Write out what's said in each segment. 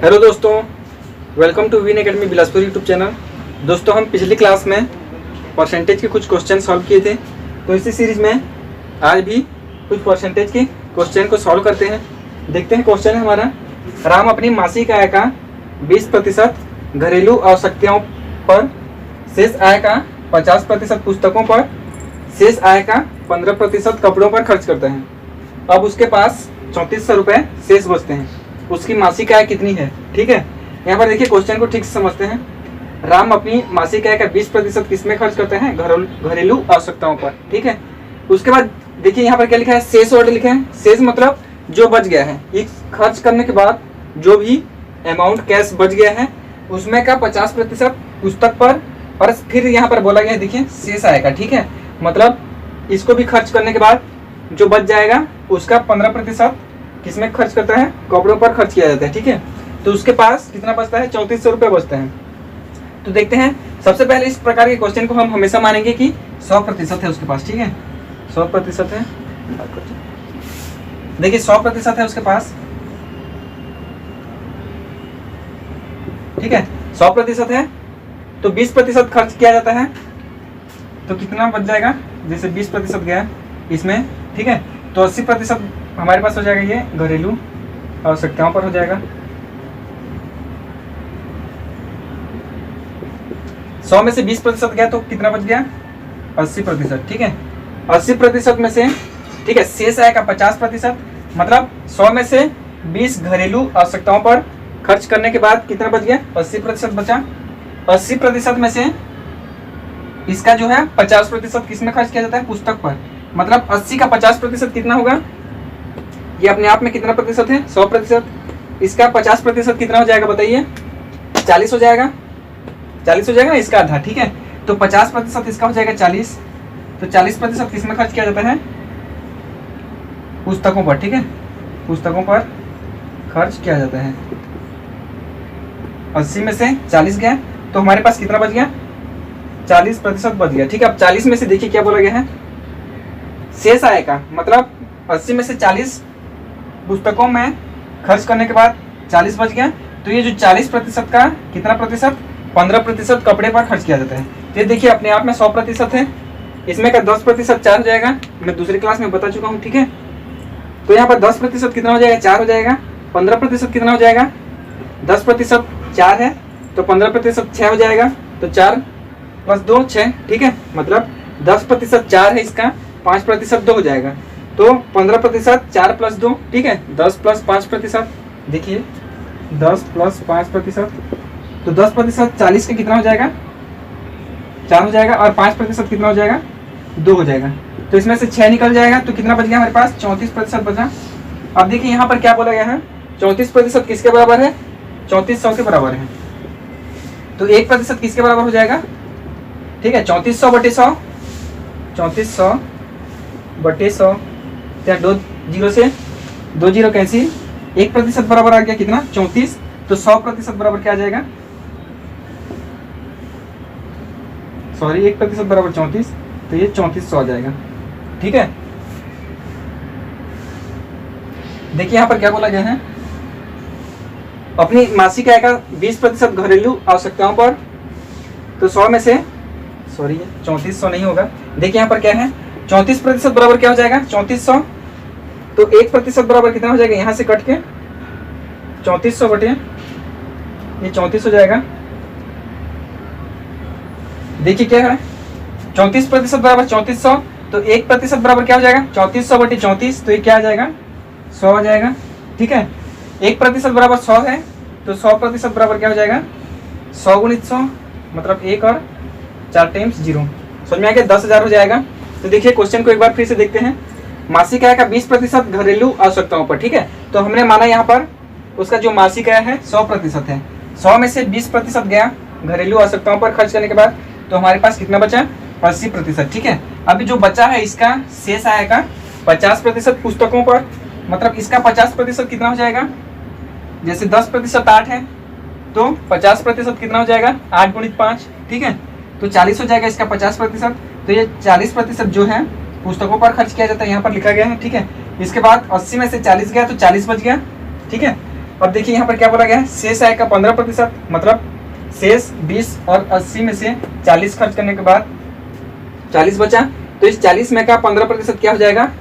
Hello दोस्तों, welcome to Win Academy Bilaspur YouTube channel. दोस्तों, हम पिछली क्लास में परसेंटेज के कुछ क्वेश्चन सॉल्व किए थे, तो इसी सीरीज में आज भी कुछ परसेंटेज के क्वेश्चन को सॉल्व करते हैं। देखते हैं क्वेश्चन है हमारा, राम अपनी मासिक आय का 20% घरेलू आवश्यकताओं पर, शेष आय का 50% पुस्तकों पर, शेष आय का 15% कपड़ों पर खर्च करता है। अब उसके पास 3400 रुपये शेष बचते हैं। उसकी मासिक आय कितनी है? ठीक है, यहाँ पर देखिए क्वेश्चन को ठीक से समझते हैं। राम अपनी मासिक आय का 20% किस में खर्च करते हैं? घरेलू आवश्यकताओं पर। ठीक है, उसके बाद देखिए यहाँ पर क्या लिखा है, शेष वर्ड लिखा है। शेष मतलब जो बच गया है, इस खर्च करने के बाद जो भी अमाउंट कैश बच गया है उसमें का 50% पुस्तक पर, और फिर यहाँ पर बोला गया है देखिए शेष आय का। ठीक है, मतलब इसको भी खर्च करने के बाद जो बच जाएगा उसका 15% किसमें खर्च करता है? कपड़ों पर खर्च किया जाता है। ठीक है, तो उसके पास कितना बचता है? 3400 रुपये बचते हैं। तो देखते हैं, सबसे पहले इस प्रकार के क्वेश्चन को हम हमेशा मानेंगे कि 100% है उसके पास। ठीक है, 100% है। देखिए 100% है उसके पास। ठीक है, 100% है तो 20% खर्च किया जाता है, तो कितना बच जाएगा? जैसे 20% गया इसमें, ठीक है, तो 80% हमारे पास हो जाएगा, ये घरेलू आवश्यकताओं पर हो जाएगा। 100 में से 20% गया तो कितना बच गया? 80%। ठीक है, 80% में से, ठीक है, शेष आय का 50%, मतलब 100 में से 20 घरेलू आवश्यकताओं पर खर्च करने के बाद कितना बच गया? 80% बचा। 80% में से इसका जो है 50% किस में खर्च किया जाता है? पुस्तक पर। मतलब 80 का 50% कितना होगा? ये अपने आप में कितना प्रतिशत है? 100%। इसका 50% कितना हो जाएगा बताइए? 40 हो जाएगा। 40 हो जाएगा ना, इसका आधा। ठीक है, तो 50% इसका हो जाएगा 40। तो 40% किस में खर्च किया जाता है? पुस्तकों पर। ठीक है, पुस्तकों पर खर्च किया जाता है। 80 में से 40 गया तो हमारे पास कितना बच गया? 40% बच गया। ठीक है, अब 40 में से देखिए क्या बोला गया है, शेष आय का, मतलब 80 में से 40 पुस्तकों में खर्च करने के बाद 40 बच गया, तो ये जो 40% का कितना प्रतिशत? 15% कपड़े पर खर्च किया जाता है। तो ये देखिए अपने आप में 100% है। इसमें का 10% 4 हो जाएगा, मैं दूसरी क्लास में बता चुका हूँ। ठीक है, तो यहाँ पर 10% कितना हो जाएगा? 4 हो जाएगा। 15% कितना हो जाएगा? 10% 4 है, तो 15% 6 हो जाएगा। तो 4 + 2 6। ठीक है, मतलब 10% 4 है, इसका 5% 2 हो जाएगा, तो 15% 4 + 2। ठीक है, 10 + 5%। देखिए 10 + 5%, तो 10% 40 का कितना हो जाएगा? 4 हो जाएगा, और 5% कितना हो जाएगा? 2 हो जाएगा। तो इसमें से 6 निकल जाएगा, तो कितना बच गया हमारे पास? 34% बचा। अब देखिए यहाँ पर क्या बोला गया है, 34% किसके बराबर है? 3400 के बराबर है। तो 1% किसके बराबर हो जाएगा? ठीक है, 3400 बटे 100, 3400 बटे 100, क्या 2 जीरो से 2 जीरो कैंसिल, 1% बराबर आ गया कितना? 34। तो 100% बराबर क्या आ जाएगा? सॉरी, 1% बराबर 34, तो ये 3400 आ जाएगा। ठीक है, देखिए यहाँ पर क्या बोला गया है, अपनी मासिक आय का 20% घरेलू आवश्यकताओं पर, तो 100 में से, सॉरी 3400 नहीं होगा। देखिए यहाँ पर क्या है, 34% बराबर क्या हो जाएगा? 3400। तो 1% बराबर कितना हो जाएगा? यहाँ से कट के 3400 बटे ये 34 हो जाएगा। देखिए क्या है, 34% बराबर 3400, तो 1% बराबर क्या हो जाएगा? 3400 बटे 34, तो ये क्या आ जाएगा? 100 आ जाएगा। ठीक है, 1% बराबर 100 है, तो 100% बराबर क्या हो जाएगा? 100 × 100, मतलब 1 और 4 टाइम्स 0। समझ में आ गया? 10,000 हो जाएगा। तो देखिए क्वेश्चन को एक बार फिर से देखते हैं। मासिक आय का 20% घरेलू आवश्यकताओं पर। ठीक है, तो हमने माना यहाँ पर उसका जो मासिक आय है 100% है। 100 में से 20% गया घरेलू आवश्यकताओं पर खर्च करने के बाद, तो हमारे पास कितना बचा? 80%। ठीक है, अभी जो बचा है इसका शेष आय का 50% पुस्तकों पर, मतलब इसका 50% कितना हो जाएगा? जैसे 10% 8 है, तो 50% कितना हो जाएगा? 8 × 5। ठीक है, तो 40 हो जाएगा इसका 50%। तो ये 40% जो है पुस्तकों पर खर्च किया जाता है, यहाँ पर लिखा गया है। ठीक है, इसके बाद 80 में से 40 गया तो 40 बच गया। ठीक है, अब देखिए यहाँ पर क्या बोला गया है, शेष आय का 15%, मतलब शेष 20 और 80 में से 40 खर्च करने के बाद 40 बचा, तो इस 40 में का 15% क्या हो जाएगा,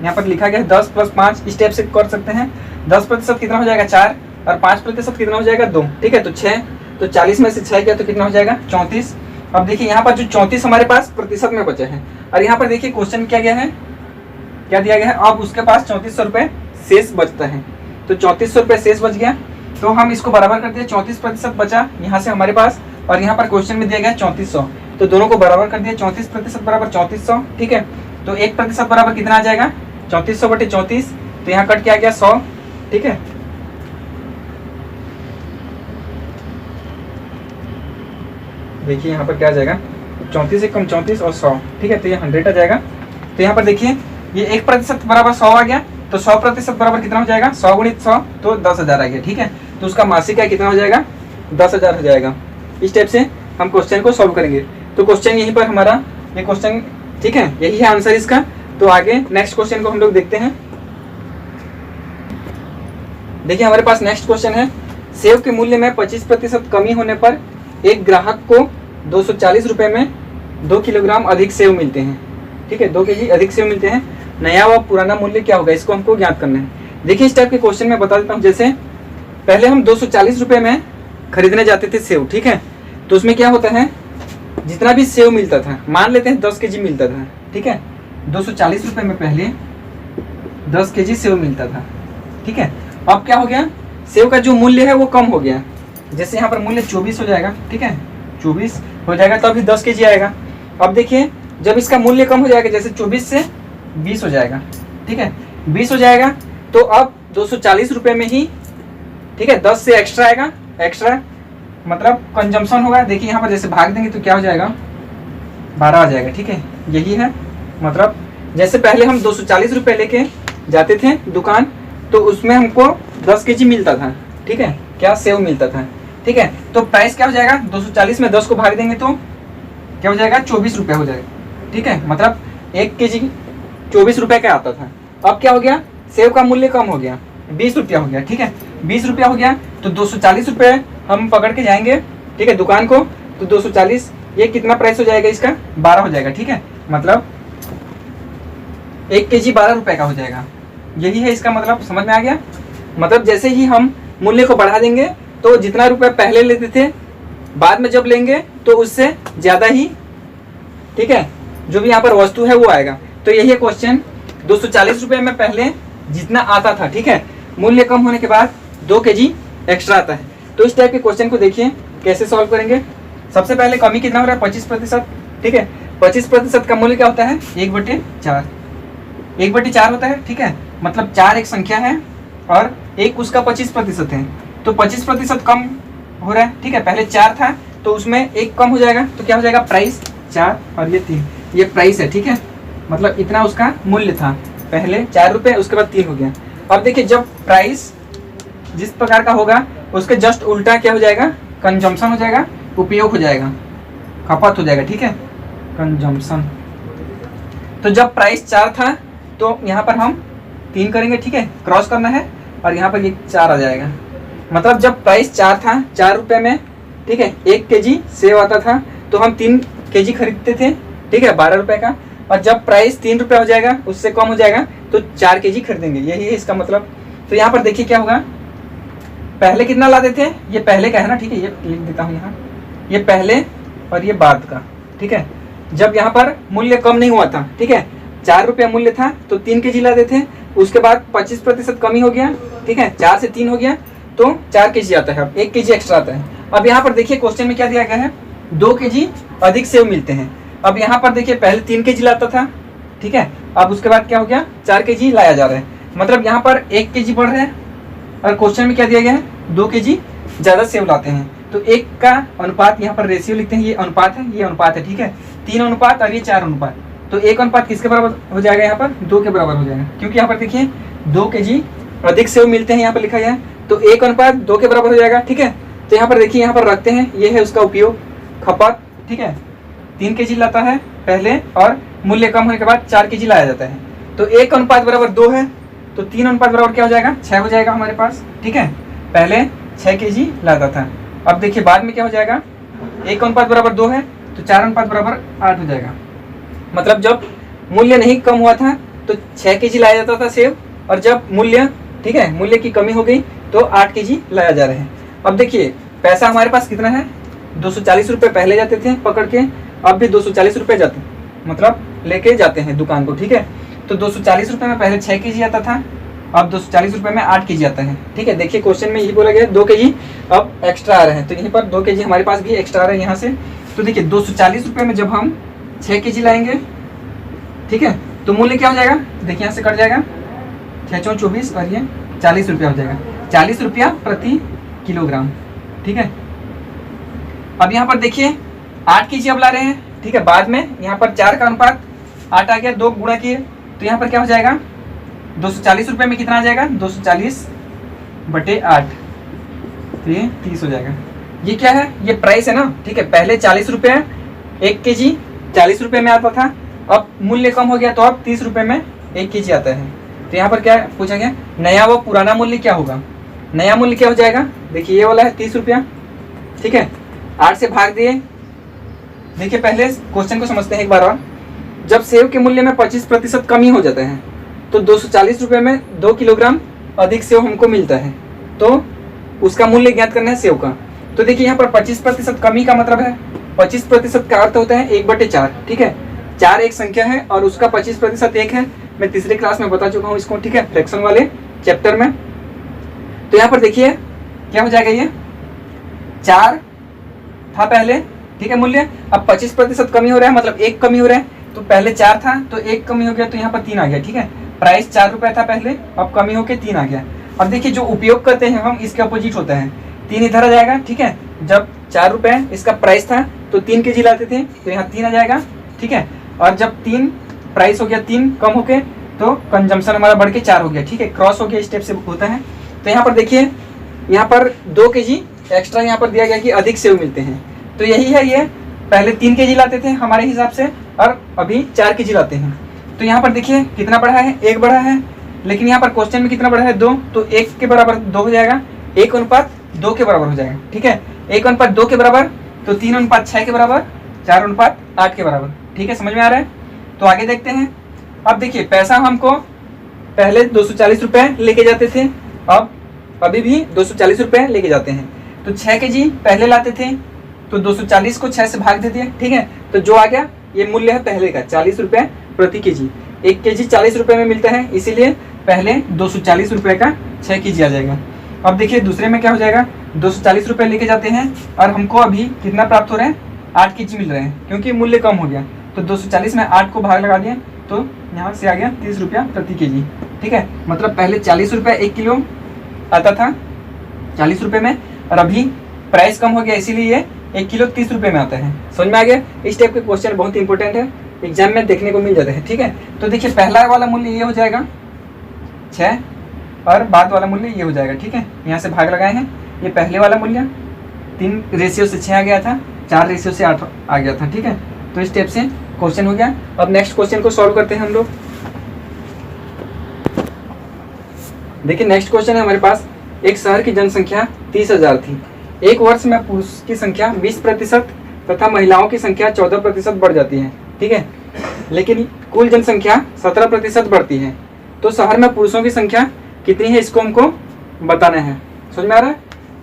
यहाँ पर लिखा गया है 10 + 5 स्टेप से कर सकते हैं। 10% कितना हो जाएगा 4, और 5% कितना हो जाएगा 2, ठीक है, तो 6, तो 40 में से 6 किया तो कितना हो जाएगा 34। अब देखिए यहाँ पर जो 34 हमारे पास प्रतिशत में बचे हैं, और यहाँ पर देखिए क्वेश्चन क्या गया है, क्या दिया गया है, अब उसके पास 3400 रुपये शेष बचता है, तो 3400 रुपये शेष बच गया, तो हम इसको बराबर कर दिए, 34% बचा यहाँ से हमारे पास, और यहाँ पर क्वेश्चन में दिया गया 3400, तो दोनों को बराबर कर दिया, 34% बराबर 3400, ठीक है, तो 1% बराबर कितना आ जाएगा 3400 बटे 34, तो यहाँ कट के आ गया 100, ठीक है। देखिए यहाँ पर क्या आ जाएगा, 34 से कम 34 और 100, ठीक है, तो ये 100 आ जाएगा। तो यहाँ पर देखिए ये 1% बराबर 100 आ गया, तो 100% बराबर कितना हो जाएगा 100 × 100, तो 10,000 आ गया, ठीक है, तो उसका मासिक आय कितना हो जाएगा 10,000 हो जाएगा। इस टाइप से हम क्वेश्चन को सॉल्व करेंगे। तो क्वेश्चन यहीं पर हमारा ये क्वेश्चन, ठीक है, यही है आंसर इसका। तो आगे नेक्स्ट क्वेश्चन को हम लोग देखते हैं। देखिए हमारे पास नेक्स्ट क्वेश्चन है, सेव के मूल्य में 25% कमी होने पर एक ग्राहक को 240 रुपये में 2 किलोग्राम अधिक सेव मिलते हैं, ठीक है, 2 केजी अधिक सेव मिलते हैं, नया व पुराना मूल्य क्या होगा, इसको हमको ज्ञात करना है। देखिए इस टाइप के क्वेश्चन में बता देता हूँ, जैसे पहले हम 240 रुपये में खरीदने जाते थे सेव, ठीक है, तो उसमें क्या होता है, जितना भी सेव मिलता था, मान लेते हैं 10 केजी मिलता था, ठीक है, 240 रुपये में पहले 10 केजी सेव मिलता था, ठीक है। अब क्या हो गया, सेव का जो मूल्य है वो कम हो गया, जैसे यहाँ पर मूल्य 24 हो जाएगा, ठीक है, 24 हो जाएगा, तो अभी 10 केजी आएगा। अब देखिए जब इसका मूल्य कम हो जाएगा, जैसे 24 से 20 हो जाएगा, ठीक है, 20 हो जाएगा, तो अब 240 रुपये में ही, ठीक है, 10 से एक्स्ट्रा आएगा, एक्स्ट्रा मतलब कंजम्पशन होगा। देखिए यहाँ पर जैसे भाग देंगे तो क्या हो जाएगा 12 आ जाएगा, ठीक है, यही है मतलब। जैसे पहले हम 240 रुपये लेके जाते थे दुकान, तो उसमें हमको 10 केजी मिलता था, ठीक है, क्या सेव मिलता था, ठीक है, तो प्राइस क्या हो जाएगा 240 में 10 को भाग देंगे तो क्या हो जाएगा 24 रुपये हो जाएगा, ठीक है, मतलब 1 केजी 24 रुपये का आता था। अब क्या हो गया, सेव का मूल्य कम हो गया, 20 रुपया हो गया, ठीक है, 20 रुपया हो गया, तो 240 रुपये हम पकड़ के जाएंगे, ठीक है, दुकान को, तो 240 ये कितना प्राइस हो जाएगा इसका 12 हो जाएगा, ठीक है, मतलब 1 केजी 12 रुपये का हो जाएगा, यही है इसका मतलब। समझ में आ गया, मतलब जैसे ही हम मूल्य को बढ़ा देंगे तो जितना रुपए पहले लेते थे बाद में जब लेंगे तो उससे ज़्यादा ही, ठीक है, जो भी यहाँ पर वस्तु है वो आएगा। तो यही है क्वेश्चन, 240 रुपये में पहले जितना आता था, ठीक है, मूल्य कम होने के बाद 2 केजी एक्स्ट्रा आता है। तो इस टाइप के क्वेश्चन को देखिए कैसे सॉल्व करेंगे। सबसे पहले कमी कितना हो रहा है 25%, ठीक है, 25% का मूल्य क्या होता है 1/4, 1/4 होता है, ठीक है, मतलब 4 एक संख्या है और 1 उसका 25% है, तो 25% कम हो रहा है, ठीक है, पहले 4 था तो उसमें 1 कम हो जाएगा, तो क्या हो जाएगा प्राइस 4 और ये 3, ये प्राइस है, ठीक है, मतलब इतना उसका मूल्य था, पहले 4 रुपये उसके बाद 3 हो गया। अब देखिए जब प्राइस जिस प्रकार का होगा उसके जस्ट उल्टा क्या हो जाएगा, कंजम्पशन हो जाएगा, उपयोग हो जाएगा, खपत हो जाएगा, ठीक है, कंजम्पशन। तो जब प्राइस 4 था तो यहाँ पर हम 3 करेंगे, ठीक है, क्रॉस करना है, और यहाँ पर ये 4 आ जाएगा, मतलब जब प्राइस 4 था 4 रुपये में, ठीक है, 1 केजी सेव आता था तो हम 3 केजी खरीदते थे, ठीक है, 12 रुपये का, और जब प्राइस 3 रुपये हो जाएगा उससे कम हो जाएगा तो 4 केजी खरीदेंगे, यही है इसका मतलब। तो यहाँ पर देखिए क्या होगा, पहले कितना लाते थे, ये पहले का है ना, ठीक है, ये लिख देता हूँ यहाँ, ये पहले और ये बाद का, ठीक है, जब यहाँ पर मूल्य कम नहीं हुआ था, ठीक है, 4 रुपये मूल्य था तो 3 केजी लाते थे, उसके बाद 25% कमी हो गया, ठीक है, 4 से 3 हो गया तो 4 केजी आता है, अब 1 केजी एक्स्ट्रा आता है। अब यहाँ पर देखिए क्वेश्चन में क्या दिया गया है, 2 केजी अधिक सेव मिलते हैं। अब यहाँ पर देखिए पहले 3 केजी लाता था, ठीक है, अब उसके बाद क्या हो गया 4 केजी लाया जा रहा है, मतलब यहाँ पर 1 केजी बढ़ रहा है, और क्वेश्चन में क्या दिया गया है 2 केजी ज़्यादा सेव लाते हैं, तो 1 का अनुपात, यहाँ पर रेशियो लिखते हैं, ये अनुपात है, ये अनुपात है, ठीक है, 3 अनुपात और ये 4 अनुपात, तो 1 अनुपात किसके बराबर हो जाएगा, यहाँ पर 2 के बराबर हो जाएगा, क्योंकि यहाँ पर देखिए 2 केजी अधिक सेव मिलते हैं, यहाँ पर लिखा गया है, तो 1 अनुपात 2 के बराबर हो जाएगा, ठीक है। तो यहाँ पर देखिए यहाँ पर रखते हैं, ये है उसका उपयोग, खपत, ठीक है, 3 केजी लाता है पहले और मूल्य कम होने के बाद 4 केजी लाया जाता है, तो 1 अनुपात बराबर 2 है, तो 3 अनुपात बराबर क्या हो जाएगा 6 हो जाएगा हमारे पास, ठीक है। पहले 6 केजी लाता था। अब देखिए बाद में क्या हो जाएगा, 1:2 है तो 4:8 हो जाएगा। मतलब जब मूल्य नहीं कम हुआ था तो 6 केजी लाया जाता था सेब, और जब मूल्य, ठीक है, मूल्य की कमी हो गई तो 8 केजी लाया जा रहा है। अब देखिए पैसा हमारे पास कितना है, 240 रुपये पहले जाते थे पकड़ के, अब भी 240 रुपये जाते, मतलब लेके जाते हैं दुकान को, ठीक है। तो 240 रुपये में पहले 6 केजी आता था, अब 240 रुपये में 8 केजी आता है, ठीक है। देखिए क्वेश्चन में यही बोला गया 2 केजी अब एक्स्ट्रा आ रहे हैं, तो यहीं पर 2 केजी हमारे पास भी एक्स्ट्रा आ रहे हैं यहाँ से। तो देखिए 240 रुपये में जब हम 6 केजी लाएंगे, ठीक है, तो मूल्य क्या हो जाएगा, देखिए यहाँ से कट जाएगा 6 24 और ये 40 रुपया हो जाएगा, 40 रुपया प्रति किलोग्राम, ठीक है। अब यहाँ पर देखिए 8 केजी अब ला रहे हैं, ठीक है। बाद में यहाँ पर 4 का अनुपात 8 आ गया, 2 गुणा किए तो यहाँ पर क्या हो जाएगा, 240 रुपये में कितना आ जाएगा, 240/8, तो ये 30 हो जाएगा। ये क्या है, ये प्राइस है ना, ठीक है। पहले 40 रुपये 1 केजी 40 रुपये में आता था, अब मूल्य कम हो गया तो अब 30 रुपये में 1 केजी आता है। तो यहाँ पर क्या पूछा गया, नया व पुराना मूल्य क्या होगा। नया मूल्य क्या हो जाएगा, देखिए ये वाला है 30 रुपया, ठीक है, 8 से भाग दिए। देखिए पहले क्वेश्चन को समझते हैं एक बार और। जब सेब के मूल्य में 25% कमी हो जाता है तो 240 रुपये में 2 किलोग्राम अधिक सेब हमको मिलता है, तो उसका मूल्य ज्ञात करना है सेब का। तो देखिए यहाँ पर 25% कमी का मतलब है, 25% का अर्थ होता है 1/4, ठीक है। 4 एक संख्या है और उसका 25% 1 है, मैं तीसरे क्लास में बता चुका हूँ इसको, ठीक है, फ्रैक्शन वाले चैप्टर में। तो यहाँ पर देखिए क्या हो जाएगा, ये 4 था पहले, ठीक है, मूल्य, अब 25% कमी हो रहा है, मतलब 1 कमी हो रहा है। तो पहले 4 था तो 1 कमी हो गया, तो यहाँ पर 3 आ गया, ठीक है। प्राइस 4 रुपये था पहले, अब कमी होकर 3 आ गया। अब देखिए जो उपयोग करते हैं हम, इसके अपोजिट होता है, 3 इधर आ जाएगा, ठीक है। जब 4 रुपये इसका प्राइस था तो 3 केजी लाते थे, तो यहाँ 3 आ जाएगा, ठीक है। और जब 3 प्राइस हो गया, 3 कम होके तो कंजम्पशन हमारा बढ़ के 4 हो गया, ठीक है, क्रॉस हो गया, स्टेप से होता है। तो यहाँ पर देखिए यहाँ पर 2 केजी एक्स्ट्रा यहाँ पर दिया गया कि अधिक सेब मिलते हैं, तो यही है, ये पहले 3 केजी लाते थे हमारे हिसाब से और अभी 4 केजी लाते हैं। तो यहाँ पर देखिए कितना बढ़ा है, 1 बढ़ा है, लेकिन यहाँ पर क्वेश्चन में कितना बढ़ा है, 2, तो 1 के बराबर 2 हो जाएगा, 1:2 के बराबर हो जाएगा, ठीक है। 1:2 के बराबर तो 3:6 के बराबर, 4:8 के बराबर, ठीक है, समझ में आ रहा है। तो आगे देखते हैं। अब देखिए पैसा हमको पहले 240 रुपये लेके जाते थे, अब अभी भी 240 रुपये लेके जाते हैं। तो 6 केजी पहले लाते थे तो 240 को 6 से भाग देते हैं, ठीक है। तो जो आ गया ये मूल्य है पहले का 40 रुपये प्रति केजी, 1 केजी 40 रुपये में मिलता है, इसीलिए पहले 240 रुपये का 6 केजी आ जाएगा। अब देखिए दूसरे में क्या हो जाएगा, 240 रुपये लेके जाते हैं और हमको अभी कितना प्राप्त हो रहा है, 8 केजी मिल रहे हैं, क्योंकि मूल्य कम हो गया। तो 240 में 8 को भाग लगा दिए तो यहाँ से आ गया 30 रुपया प्रति केजी, ठीक है। मतलब पहले 40 रुपये 1 किलो आता था 40 रुपये में, और अभी प्राइस कम हो गया, इसीलिए ये 1 किलो 30 रुपये में आता है। समझ में आ गया। इस टाइप के क्वेश्चन बहुत इंपॉर्टेंट है, एग्जाम में देखने को मिल जाते हैं, ठीक है। तो देखिए पहला वाला मूल्य ये हो जाएगा 6 और बाद वाला मूल्य ये हो जाएगा, ठीक है। यहाँ से भाग लगाए हैं, ये पहले वाला मूल्य 3 रेशियो से 6 आ गया था, 4 रेशियो से 8 आ गया था, ठीक है। तो इस टाइप से क्वेश्चन हो गया। अब नेक्स्ट क्वेश्चन को सॉल्व करते हैं हम लोग। देखिए नेक्स्ट क्वेश्चन है हमारे पास, एक शहर की जनसंख्या 30,000 थी, एक वर्ष में पुरुष की संख्या 20% तथा महिलाओं की संख्या 14% बढ़ जाती है, ठीक है, लेकिन कुल जनसंख्या 17% बढ़ती है। तो शहर में पुरुषों की संख्या कितनी है, इसको हमको बताना है। समझ में आ रहा है।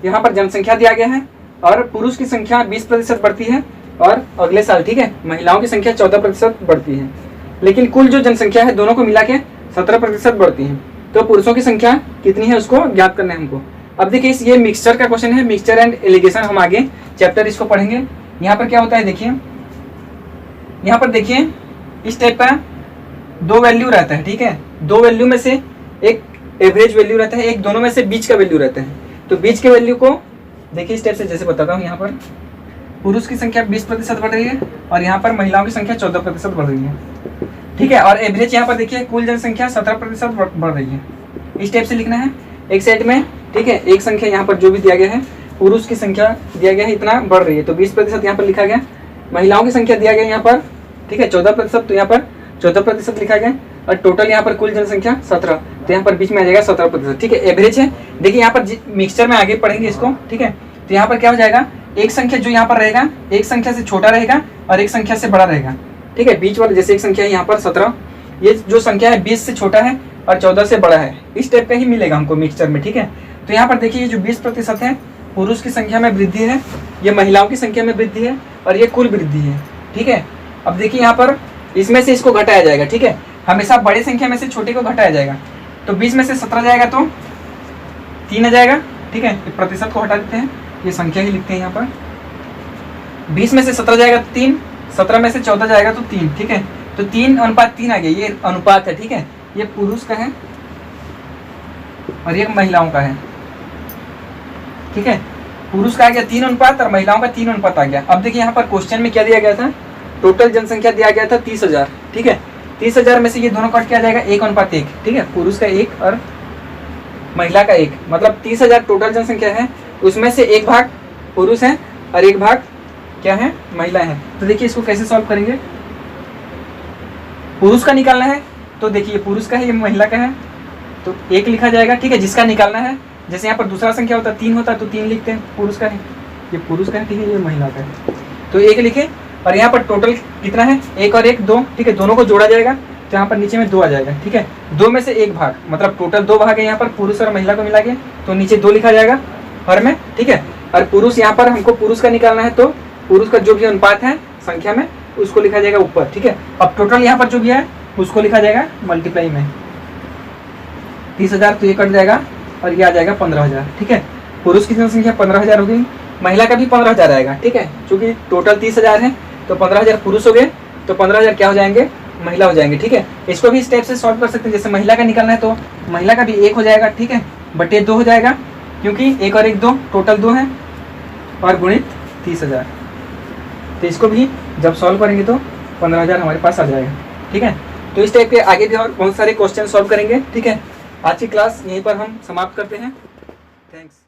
यहाँ पर जनसंख्या दिया गया है और पुरुष की संख्या 20% बढ़ती है, और अगले साल, ठीक है, महिलाओं की संख्या 14% बढ़ती है, लेकिन कुल जो जनसंख्या है दोनों को मिला के 17% बढ़ती है। तो पुरुषों की संख्या कितनी है उसको ज्ञात करना है हमको। अब देखिए ये मिक्सचर का क्वेश्चन है, मिक्सचर एंड एलिगेशन, हम आगे चैप्टर इसको पढ़ेंगे। यहाँ पर क्या होता है देखिए, यहाँ पर देखिए इस टाइप का 2 वैल्यू रहता है, ठीक है। 2 वैल्यू में से एक एवरेज वैल्यू रहता है, एक दोनों में से बीच का वैल्यू रहता है। तो बीच के वैल्यू को देखिए इस टाइप से, जैसे बताता हूँ, यहाँ पर पुरुष की संख्या 20% बढ़ रही है और यहाँ पर महिलाओं की संख्या 14% बढ़ रही है, ठीक है। और एवरेज यहाँ पर देखिए कुल जनसंख्या 17% बढ़ रही है। इस टाइप से लिखना है एक साइड में, ठीक है। एक संख्या यहाँ पर जो भी दिया गया है, पुरुष की संख्या दिया गया है इतना बढ़ रही है, तो 20% यहाँ पर लिखा गया। महिलाओं की संख्या दिया गया यहाँ पर, ठीक है, 14%, तो यहाँ पर 14% लिखा गया। और टोटल यहाँ पर कुल जनसंख्या 17, तो यहाँ पर बीच में आ जाएगा 17%। ठीक है, एवरेज है। देखिए यहाँ पर मिक्सचर में आगे पढ़ेंगे इसको। ठीक है, तो यहाँ पर क्या हो जाएगा, एक संख्या जो यहाँ पर रहेगा एक संख्या से छोटा रहेगा और एक संख्या से बड़ा रहेगा। ठीक है, बीच वाला जैसे एक संख्या है यहाँ पर 17, ये जो संख्या है 20 से छोटा है और 14 से बड़ा है, इस टाइप का ही मिलेगा हमको मिक्सचर में। ठीक है, तो यहाँ पर देखिए ये जो 20% है पुरुष की संख्या में वृद्धि है, ये महिलाओं की संख्या में वृद्धि है और ये कुल वृद्धि है। ठीक है, अब देखिए यहाँ पर इसमें से इसको घटाया जाएगा। ठीक है, हमेशा बड़ी संख्या में से छोटे को घटाया जाएगा, तो 20 में से 17 जाएगा तो 3 आ जाएगा। ठीक है, प्रतिशत को हटा देते हैं, ये संख्या ही लिखते हैं यहाँ पर। 20 में से 17 जाएगा तो 3, 17 में से 14 जाएगा तो 3। ठीक है, तो 3:3 आ गया, ये अनुपात है। ठीक है, ये पुरुष का है और ये महिलाओं का है। ठीक है, पुरुष का आ गया 3 अनुपात और महिलाओं का 3 अनुपात आ गया। अब देखिए यहाँ पर क्वेश्चन में क्या दिया गया था, टोटल जनसंख्या दिया गया था 30,000। ठीक है, 30,000 में से ये दोनों कट के आ जाएगा 1:1। ठीक है, पुरुष का 1 और महिला का 1, मतलब 30,000 टोटल जनसंख्या है, उसमें से 1 भाग पुरुष है और 1 भाग क्या है, महिला है। तो देखिए इसको कैसे सॉल्व करेंगे, पुरुष का निकालना है तो देखिए पुरुष का है, ये महिला का है, तो 1 लिखा जाएगा। ठीक है, जिसका निकालना है, जैसे यहाँ पर दूसरा संख्या होता है 3 होता है तो 3 लिखते हैं, पुरुष का है, ये पुरुष का है। ठीक है, ये महिला का है, तो 1 लिखे। और यहाँ पर टोटल कितना है, 1 और 1 2। ठीक है, दोनों को जोड़ा जाएगा तो यहाँ पर नीचे में 2 आ जाएगा। ठीक है, 2 में से 1 भाग, मतलब टोटल 2 भाग है यहाँ पर पुरुष और महिला को मिला के, तो नीचे 2 लिखा जाएगा हर में। ठीक है, और पुरुष यहाँ पर हमको पुरुष का निकालना है, तो पुरुष का जो भी अनुपात है संख्या में उसको लिखा जाएगा ऊपर। ठीक है, अब टोटल यहाँ पर जो भी है उसको लिखा जाएगा मल्टीप्लाई में। 30,000 तो ये कट जाएगा और ये आ जाएगा 15,000। ठीक है, पुरुष की जनसंख्या 15,000 हो गई, महिला का भी 15,000 आएगा। ठीक है, क्योंकि टोटल 30,000 है तो 15,000 पुरुष हो गए, तो 15,000 क्या हो जाएंगे, महिला हो जाएंगे। ठीक है, इसको भी इस टाइप से सॉल्व कर सकते हैं, जैसे महिला का निकालना है तो महिला का भी 1 हो जाएगा। ठीक है, बटे 2 हो जाएगा, क्योंकि 1 और 1 2, टोटल 2 है और गुणित 30,000। तो इसको भी जब सॉल्व करेंगे तो 15,000 हमारे पास आ जाएगा। ठीक है, तो इस टाइप के आगे भी और बहुत सारे क्वेश्चन सॉल्व करेंगे। ठीक है, आज की क्लास यहीं पर हम समाप्त करते हैं। थैंक्स।